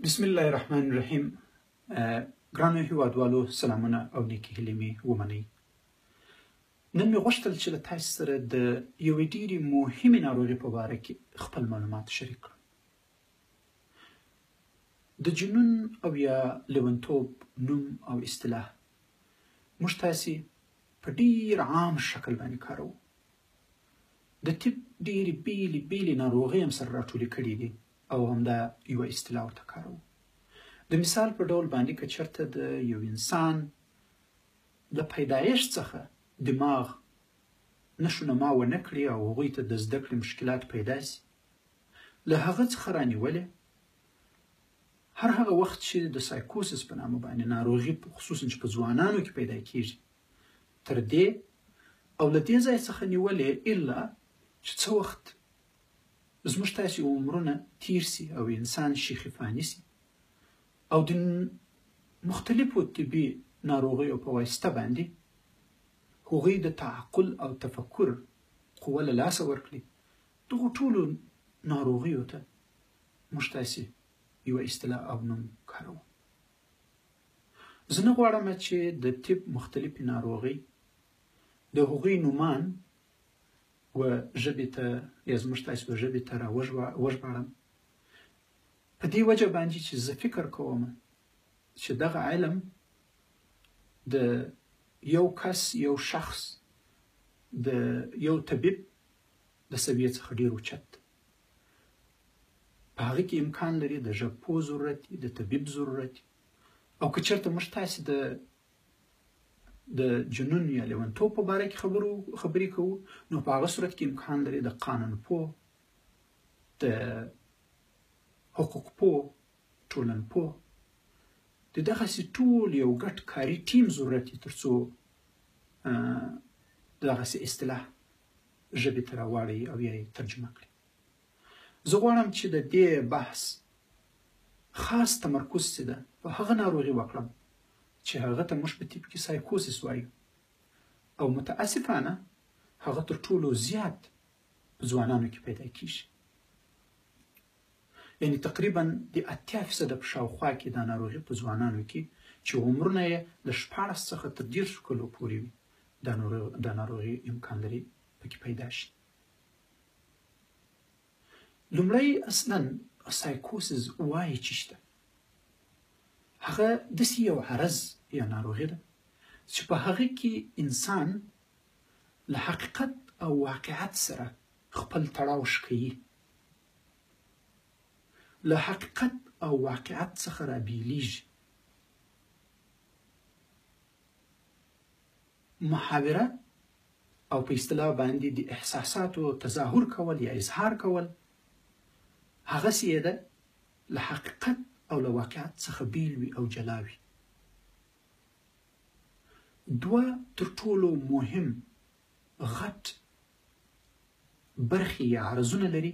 بسم الله الرحمن الرحیم. ګرانو هیوادوالو، سلامونه او نیکې هیلې مې ومنئ. نن مې غوښتل چې له تاسو سره د یوې ډېرې مهمې ناروغۍ په باره کې خپل معلومات شریک کړم. د جنون او یا لیونتوب نوم او اصطلاح موږ تاسې په ډېر عام شکل باندې کاروو. د طب ډېرې بېلې ناروغۍ هم سره راټولې کړي دي او همدا یوه اصطلاح ورته کاروو. د مثال په ډول باندې که چېرته د یو انسان له پیدایښت څخه دماغ نشونما ونه کړي او هغوی ته د زده کړې مشکلات پیدا سي، له هغه څخه رانیولې هر هغه وخت چې د سایکوسس په نامه باندې ناروغي خصوصا چې په ځوانانو کې پیدا کېږي، تر دې او له دې ځای څخه نیولې الا چې څه وخت زموږ تاسې عمرونه تیر سي او انسان شیخ فاني سي او د مختلفو طبي ناروغیو په واسطه باندې هغوی د تعقل او تفکر قوه له لاسه ورکړي. دغو ټولو ناروغیو ته موږ تاسې یوه اصطلاح او نوم کاروو. زه نه غواړم چې د طب مختلفې ناروغۍ د هغوی نومان و ژبې ته یا زموږ تاسې و ژبې ته راوژباړم، په دې وجه باندې چې زه فکر کوم چې دغه علم د یو کس، یو شخص، د یو طبیب د سویې څخه ډېر اوچت دی. په هغه کې امکان لري د ژبپوه ضرورت وي، د طبیب ضرورت وي، او که چېرته موږ تاسې د جنون یا لیونتوب په باره کې خبرې کوو، نو په هغه صورت کې امکان لري د قانونپوه، د حقوقپوه، ټولنپوه، د دغسې ټول یو ګډ کاري ټیم ضرورت وي تر څو دغسې اصطلاح ژبې ته راواړوي او یا یې ترجمه کړي. زه غواړم چې د دې بحث خاص تمرکز چې ده په هغه ناروغي وکړم چې هغه ته موږ په طب کې سایکوسس وایو او متاسفانه هغه تر ټولو زیات په ځوانانو کې پیدا کېږي. یعنې تقریبا د 80% په شاوخوا کې دا ناروغي په ځوانانو کې چې عمرونه یې له 16 څخه تر 30 کلو پورې وي، دا ناروغي امکان لري پکې پیدا شي. لومړی اصلا سایکوسس وایي چې شته، هغه داسې یو عرض یا ناروغي ده چې په هغه کې انسان له حقیقت او واقعیت سره خپل تړاو ښکوي، له حقیقت او واقعیت څخه رابیلیږي. محاوره او په اصطلاح باندې د احساساتو تظاهر کول یا اظهار کول هغسې یې ده له حقیقت او له واقعیت څخه بیل وي او جلا وي. دوه تر ټولو مهم غټ برخې یا عرضونه لري.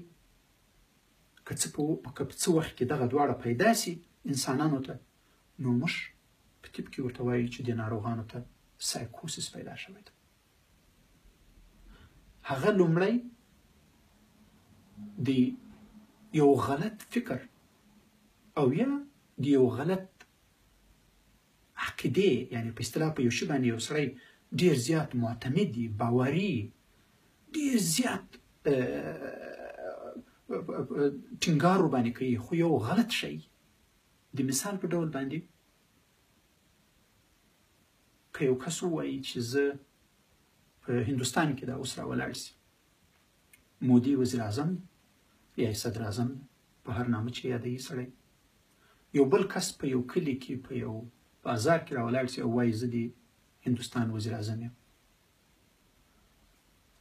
که په څه وخت کې دغه دواړه پیدا سي انسانانو ته، نو موږ په طب کې ورته وایو چې د ناروغانو ته سایکوسس پیدا شوی ده. هغه لومړی د یو غلط فکر او یا د یو غلط عقیدې، یعنې په اصطلاح په یو شي باندې یو سړی ډېر زیات معتمد وي، باوري، ډېر زیات ټینګار ورباندې کوي، خو یو غلط شی. د مثال په ډول باندې که یو کس ووایي چې زه په هندوستان کې دا اوس راولاړ سي، مودي وزیر اعظم یا صدر اعظم په هر نامه چې یادوي سړی، یو بل کس په یو کلي کې په یو بازار کې راولاړ سي او وایي زه د هندوستان وزیر اعظم یم،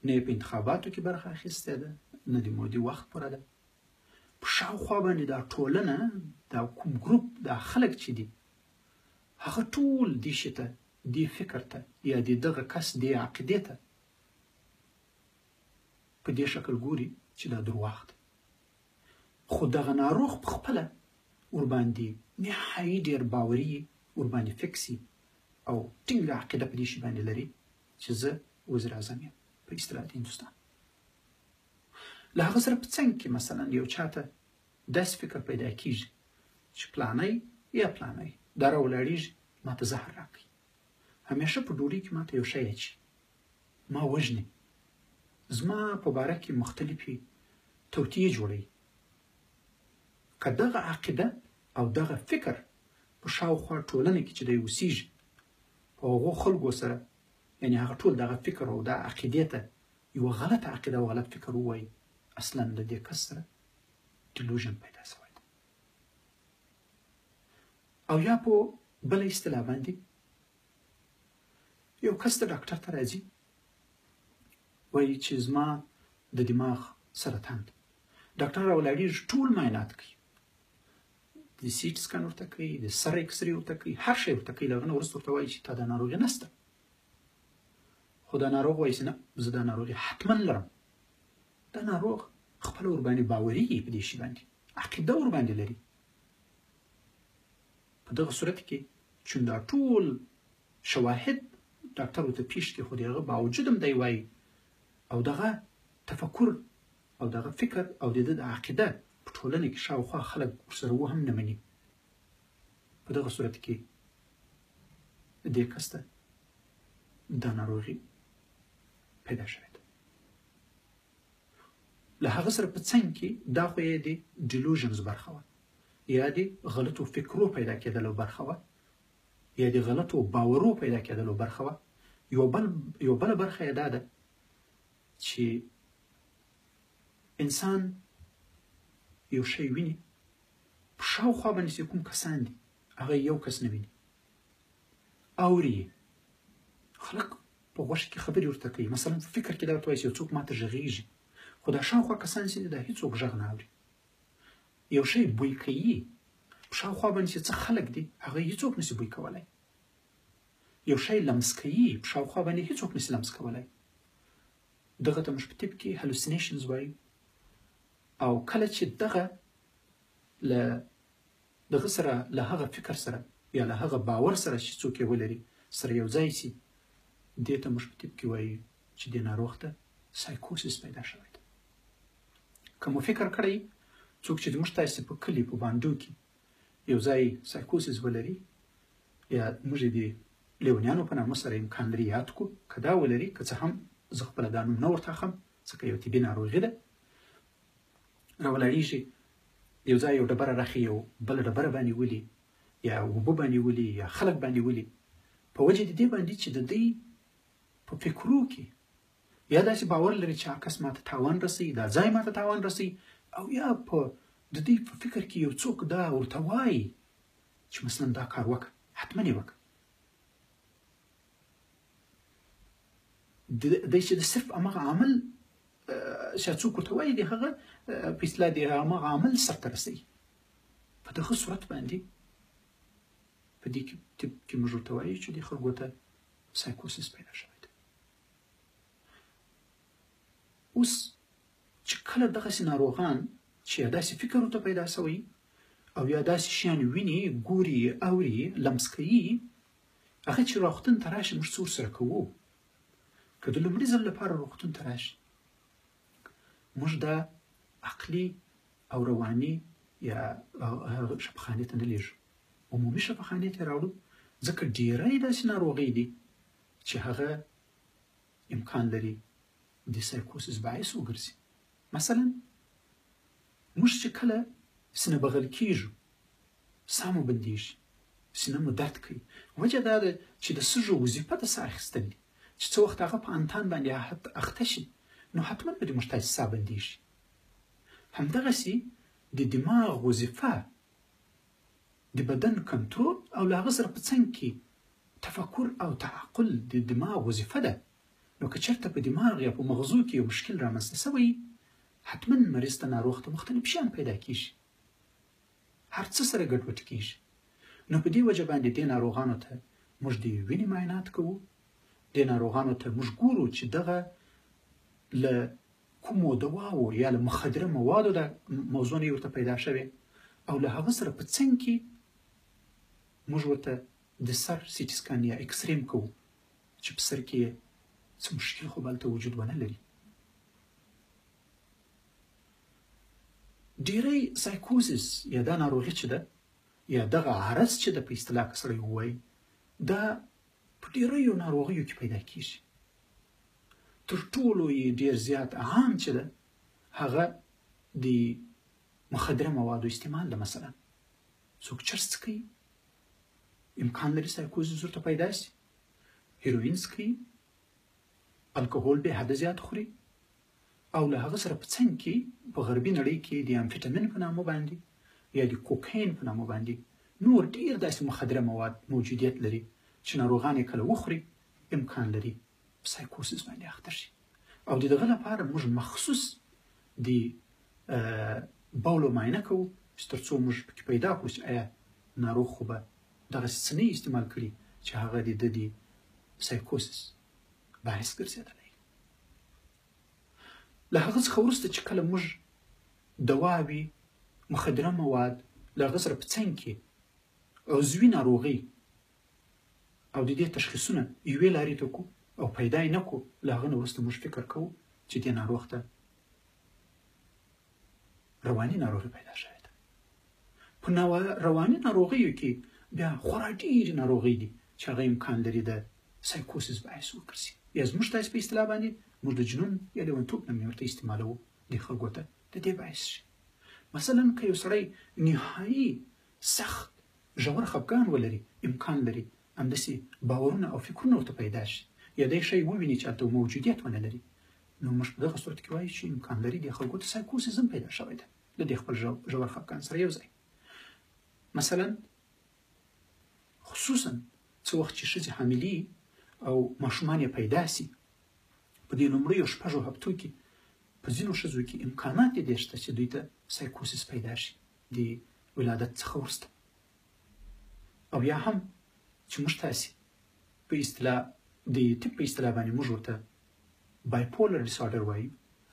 نه یې په انتخاباتو کې برخه اخیستې ده، نه د مودي وخت پوره ده. په شاوخوا باندې دا ټولنه، دا کوم ګروپ، دا خلک چې دي، هغه ټول دې شي ته، دې فکر ته یا د دغه کس دې عقیدې ته په دې شکل ګوري چې دا درواغ ده. خو دغه ناروغ په خپله ورباندې نهایي ډېر باوري، ورباندې فکسي او ټینګه عقیده په دې شي باندې لري چې زه وزیر اعظم یم په اصطلاح د هندوستان. له هغه سره په څنګ کې مثلا یو چاته داسې فکر پیدا کېږي چې پلانی یا پلانی دا راولاړېږي ما ته زهر راکړي، همیشه په ډوډۍ کې ما ته یو شی اچي، ما وژني، زما په باره کې مختلفې توطیې جوړوي. که دغه عقیده او دغه فکر په شاوخوا ټولنه کې چې دی اوسېږي په هغو خلکو سره، یعنې هغه ټول دغه فکر او دا عقیدې ته یوه غلطه عقیده او غلط فکر ووایي، اصلا د دې کس سره ډیلوژن پیدا شوی دی. او یا په بله اصطلاح باندې یو کس د ډاکټر ته راځي وایي چې زما د دماغ سرطان دی، ډاکټر راولاړېږي ټول معاینات کوي، د سي ټي سکن ورته کوي، د سر ایکس رې ورته کوي، هر شی ورته کوي، له هغه نه وروسته ورته وایي چې تا دا ناروغي نشته. خو دا ناروغ وایي چې نه زه دا ناروغي حتما لرم. دا ناروغ خپله ورباندې باورېږي په دې شي باندې، عقیده ورباندې لري. په دغه صورت کې چې دا ټول شواهد ډاکټر ورته پیش کړي، خو د هغه باوجود هم دی وایي او دغه تفکر او دغه فکر او د ده د عقیده په ټولنه کې شاوخوا خلک ورسره هم نه مني. په دغه صورت کې دې کس ته دا ناروغي پیدا شوې ده. له هغه سره په څنګ کې دا خو یې د ډیلوژنز برخه وه، یا د غلطو فکرو پیدا کېدلو برخه وه، یا د غلطو باورو پیدا کېدلو برخه وه. یو بله برخه یې دا ده چې انسان یو شی ویني، په شاوخوا باندې چې کوم کسان دي هغه یو کس نه ویني، اوري یې، خلک په غوږ کې خبرې ورته کوي، مثلا په فکر کې دا ورته وایي چې یو څوک ماته غږېږي، خو دا شاوخوا کسان چې دي دا هېڅوک غږ نه اوري. یو شی بوی کوي، په شاوخوا باندې چې څه خلک دي هغه هېڅوک نشي بوی کولی. یو شی لمس کوي، په شاوخوا باندې هېڅوک نشي لمس کولی. دغه ته موږ په طب کې هلوسینیشنز وایو. او کله چې دغه له دغه سره له هغه فکر سره یا له هغه باور سره چې څوک یې ولري سره یو ځای شي، دې ته موږ په طب کې وایو چې دې ناروغ ته سایکوسیس پیدا شوی دی. که مو فکر کړی څوک چې موږ تاسې په کلي په باندو کې یو ځای سایکوسیس ولري، یا موږ یې د لیونیانو په نامه سره امکان لري یاد کړو، که دا ولري، که څه هم زه خپله دا نوم نه ورته اخلم ځکه یو طبي ناروغي ده، راولاړېږي یو ځای یو ډبره راخي یو بله ډبره باندې ولي، یا اوبه باندې ولي، یا خلک باندې ولي، په وجه د دې باندې چې د دوی په فکرو کې یا داسې باور لري چې هغه کس ماته تاوان رسوي، دا ځای ماته تاوان رسوي، او یا په د دوی په فکر کې یو څوک دا ورته وایي چې مثلا دا کار وکړه، حتما یې وکړه. دی چې د صرف همغه عمل چې څوک ورته وایي د هغه په اصطلاح د همغه عمل سرته رسوي. په دغه صورت باندې په دې کې موږ ورته وایو چې د خلکو ته سایکوسیس پیدا شوی دی. اوس چې کله دغسې ناروغان چې یا داسې فکر ورته پیدا شوی او یا داسې شیان ویني، ګوري، اوري، لمس کوي، هغه چې روغتون ته راشي موږ څه ورسره کوو؟ که د لومړي ځل لپاره روغتون ته راشي، موږ دا عقلي او رواني یا شفاخانې ته نه لیږو، عمومي شفاخانې ته یې راوړو، ځکه ډېری داسې ناروغۍ دي چې هغه امکان لري د سایکوسیس باعث وګرځي. مثلا موږ چې کله سینه بغل کېږو، ساه مو بندېږي، سینه مو درد کوي، وجه دا ده چې د سږو وظیفه د ساه اخیستل دي، چې څه وخت هغه په انتان باندې اخته شي نو حتما به د موږ تاسې ساه بندېږي. همدغسې د دماغ وظیفه د بدن کنټرول او له هغه سره په څنګ کې تفکر او تعقل د دماغ وظیفه ده. نو که چېرته په دماغ یا په مغزو کې یو مشکل رامنځته شوی، حتما مریض ته ناروغ ته مختلف شیان پیدا کېږي، هر څه سره ګډوډ کېږي. نو په دې وجه باندې دې ناروغانو ته موږ د وینې معاینات کوو، دې ناروغانو ته موږ ګورو چې دغه له کومو دواو یا له مخدره موادو د موضوع نه ورته پیدا شوې، او له هغه سره په څنګ کې موږ ورته د سر سی ټي سکان یا ایکس رې کوو چې په سر کې څه مشکل خو به هلته وجود ونه لري. ډېری سایکوزیس یا دا ناروغي چې ده یا دغه عرض چې د په اصطلاح کې سړی ووایي دا په ډېریو ناروغیو کې پیدا کېږي. تر ټولو یې ډېر زیات عام چې ده هغه د مخدره موادو استعمال ده. مثلا څوک چرس څکوي، امکان لري سایکوزیس ورته پیدا شي. هیروین څکوي، الکوهول بې حده زیات خوري، او له هغه سره په څنګ کې په غربي نړۍ کې د امفیټامین په نامه باندې یا د کوکین په نامه باندې نور ډېر داسې مخدره مواد موجودیت لري چې ناروغان یې کله وخوري امکان لري په سایکوسیس باندې اخته شي. او د دغه لپاره موږ مخصوص د بولو معاینه کوو چې تر څو موږ پکې پیدا کړو چې آیا ناروغ خو به دغسې څه نه استعمال کړي چې هغه د سایکوسیس باعث ګرځېدلی. له هغه څخه وروسته چې کله موږ دواوې، مخدره مواد له هغه سره په څنګ کې عضوي ناروغۍ او د دې تشخیصونه یوې لارې ته کړو او پیدا یې نه کړو، له هغه نه وروسته موږ فکر کوو چې دې ناروغ ته رواني ناروغي پیدا شوې ده. په رواني ناروغیو کې بیا خورا ډېرې ناروغۍ دي چې هغه امکان لري د سایکوسیس باعث وګرځي. یا زموږ تاسې په اصطلاح باندې موږ د جنون یا لیونتوب نوم یې ورته استعمالوو، دې خلکو ته د دې باعث شي. مثلا که یو سړی نهایي سخت ژور خفګان ولري، امکان لري همداسې باورونه او فکرونه ورته پیدا شي، یا دی شی وویني چې هلته موجودیت ونه لري، نو موږ په دغه صورت کې وایو چې امکان لري دې خلکو ته سایکوسیس هم پیدا شوی ده د دې خپل ژور خفګان سره یو ځای. مثلا خصوصا څه وخت چې ښځې حاملې او ماشومان یې پیدا سي، په دې لومړیو شپږو هفتو کې په ځینو ښځو کې امکانات یې ډېر شته چې دوی ته سایکوسیس پیدا شي د ولادت څخه وروسته. او یا هم چې موږ تاسې په اصطلاح د طب په اصطلاح باندې موږ ورته بایپولر ډیسارډر وایو،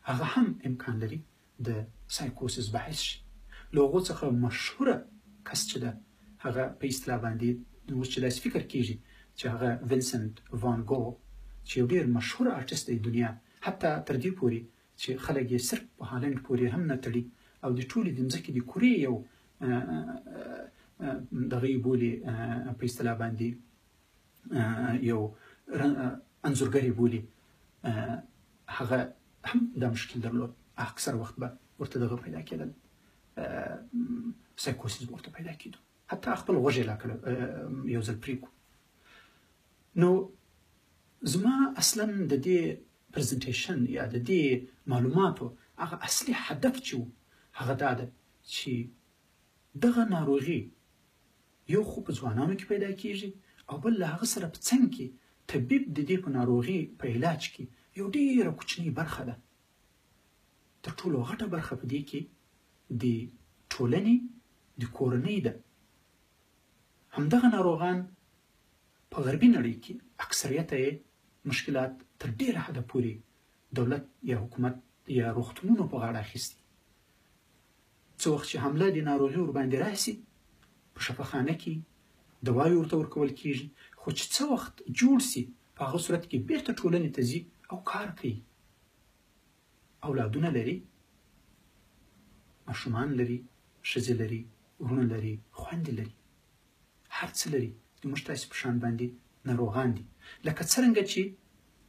هغه هم امکان لري د سایکوسیس باعث شي. له هغو څخه مشهوره کس چې ده هغه په اصطلاح باندې اوس چې داسې فکر کېږي چې هغه وینسنت وان ګو چې یو ډېر مشهور آرټیست دی دنیا، حتی تر دې پورې چې خلک یې صرف په هالند پورې هم نه تړي او د ټولې د ځمکې د کورې یو دغه یې بولي په اصطلاح باندې یو انځورګر یې بولي، هغه هم دا مشکل درلود. اکثر وخت به ورته دغه پیدا کېدل، سایکوسیس به ورته پیدا کېدو، حتی خپل غوږ یې لا کله یو ځل پرېږدو. نو زما اصلا د دې پرزنټیشن یا د دې معلوماتو هغه اصلي هدف چې و هغه دا ده چې دغه ناروغي یو خو په ځوانانو کې پیدا کېږي او بل له هغه سره په څنګ کې طبیب د دې په ناروغي په علاج کې یو ډېره کوچنۍ برخه ده. تر ټولو غټه برخه په دې کې د ټولنې د کورنۍ ده. همدغه ناروغان په غربي نړۍ کې اکثریت یې مشکلات تر ډېره حده پورې دولت یا حکومت یا روغتونونو په غاړه اخیستي. څه وخت چې حمله د ناروغي ورباندې راسي، په شفاخانه کې دوایي ورته ورکول کېږي، خو چې څه وخت جوړ سي په هغه صورت کې بیرته ټولنې ته ځي او کار کوي. اولادونه لري، ماشومان لري، ښځې لري، وروڼه لري، خویندې لري، هر څه لري. د موږ تاسې په شان باندې ناروغان دي. لکه څرنګه چې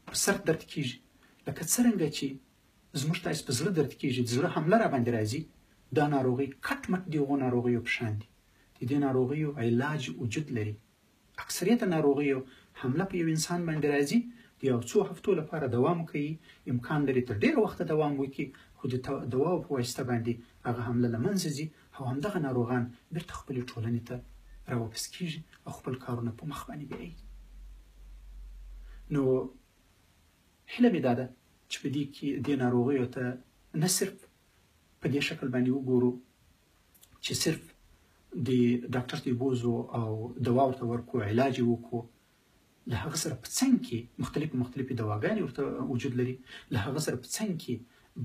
په سر درد کېږي، لکه څرنګه چې زموږ تاسې په زړه درد کېږي، د زړه حمله را باندې راځي، دا ناروغۍ کټ مټ د هغو ناروغیو په شان دي. د دې ناروغیو علاج وجود لري. اکثریت ناروغیو حمله په یو انسان باندې راځي، د یو څو هفتو لپاره دوام کوي، امکان لري تر ډېره وخته دوام وکړي، خو د دواو په واسطه باندې هغه حمله له منځه ځي او همدغه ناروغان بیرته خپلې ټولنې ته راواپس کېږي او خپل کارونه په مخ باندې بیایي. نو هیله مې دا ده چې په دې کې دې ناروغیو ته نه صرف په دې شکل باندې وګورو چې صرف د ډاکټر ته بوزو او دوا ورته ورکو، علاج یې وکړو. له هغه سره په څنګ کې مختلفې دواګانې ورته وجود لري. له هغه سره په څنګ کې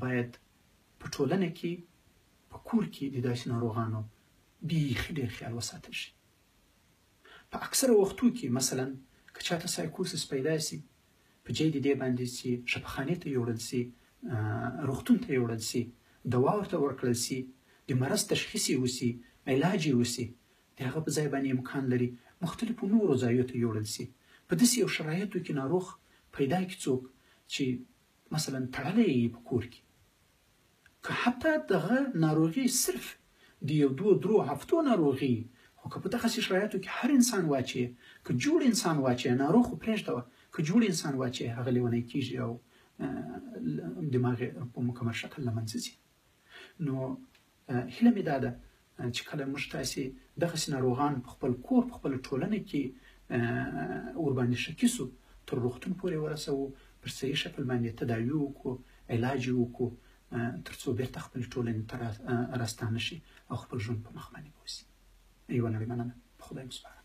باید په ټولنه کې، په کور کې د داسې ناروغانو بیخي ډېر خیال وساتل شي. په اکثره وختو کې مثلا که چاته سایکوسیس پیدا سي، په جای د دې باندې چې شفاخانې ته یوړل سي، روغتون ته یوړل سي، دوا ورته ورکړل سي، د مرض تشخیص یې وسي، علاج یې وسي، د هغه په ځای باندې امکان لري مختلفو نورو ځایو ته یوړل شي. په داسې یو شرایطو کې ناروغ پیدا کړي څوک چې مثلا تړلی په کور کې، که حتی دغه ناروغي صرف د یو 2-3 هفتو ناروغي، خو که په دغسې شرایطو کې هر انسان واچي، که جوړ انسان واچي، ناروغ خو پرېږده، که جوړ انسان واچي، هغه لیونی کېږي او دماغ په مکمل شکل له منځه ځي. نو هیله مې دا ده چې کله موږ تاسې دغسې ناروغان په خپل کور، په خپله ټولنه کې ورباندې شکي سو، تر روغتون پورې ورسوو، پر صحیح شکل باندې تداوي وکړو، علاج یې وکړو، تر څو بیرته خپلې ټولنې ته راستانه شي او خپل ژوند په مخ باندې بوځي. یوه نړۍ مننه. په خدای مو سپارم.